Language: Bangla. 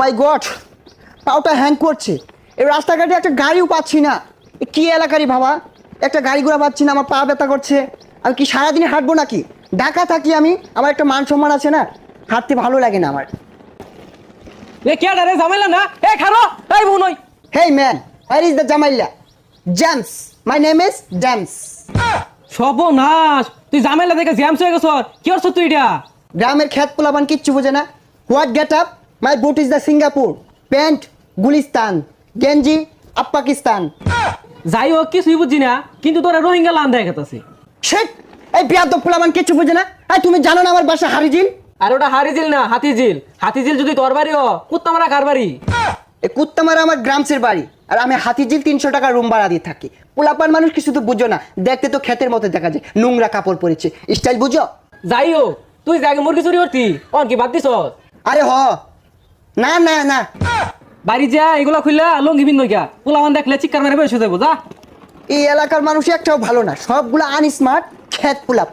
মাই গড, পাওটা হ্যাং করছে। এই রাস্তাঘাটে একটা গাড়িও পাচ্ছি না। কি এলাকারই বাবা, একটা গাড়ি ঘোড়া পাচ্ছি না, আমার পা ব্যথা করছে। আমি কি সারাদিনে হাঁটবো নাকি? ঢাকা থাকি আমি, আমার একটা মান সম্মান আছে না, হাঁটতে ভালো লাগে না আমার। এ কে রে ঝামেলা না এ খারো এই বুনই hey man, where is the জামাইলা? James, my name is James. সর্বনাশ, তুই ঝামেলা দেখে জ্যামস হয়ে গেছ। কি করছ তুই এটা? গ্রামের খ্যাত পোলাপান কিচ্ছু বোঝে না। What get up? My boot is the Singapore, pant Gulistan, গেঞ্জি আপ পাকিস্তান। যাই হোক কিছুই বুঝছি না, কিন্তু তোরা রোহিঙ্গা লান দেখা গেছে। শেট, এই বিয়াদব পোলাপান কিচ্ছু বোঝে না। এই তুমি জানো না আমার বাসা হারিজিল? আর ওটা হারিজিল না হাতিঝিল। হাতিঝিল যদি তোর বাড়ি হ, কুত্তা মারা কার বাড়ি? এই কুত্তামারা আমার গ্রামসের বাড়ি, আর আমি হাতিঝিল 300 টাকা রুম ভাড়া দিয়ে থাকি। পোলাপান মানুষ কিছু তো বুঝো না, দেখতে তো ক্ষেতের মতো দেখা যায়, নোংরা কাপড় পরেছে, স্টাইল বুঝো? যাই হোক, তুই জাগে মুরগি চুরি করতি, অন কি বাদ দিছ? আরে হ, না না না, বাড়ি যা এগুলা খুললা লঙ্গি বিন নইকা পোলাওয়ান দেখলে চিৎকার মেরে বসে যাবো যা। এই এলাকার মানুষ একটাও ভালো না, সবগুলো আনস্মার্ট খ্যাত পোলাপান।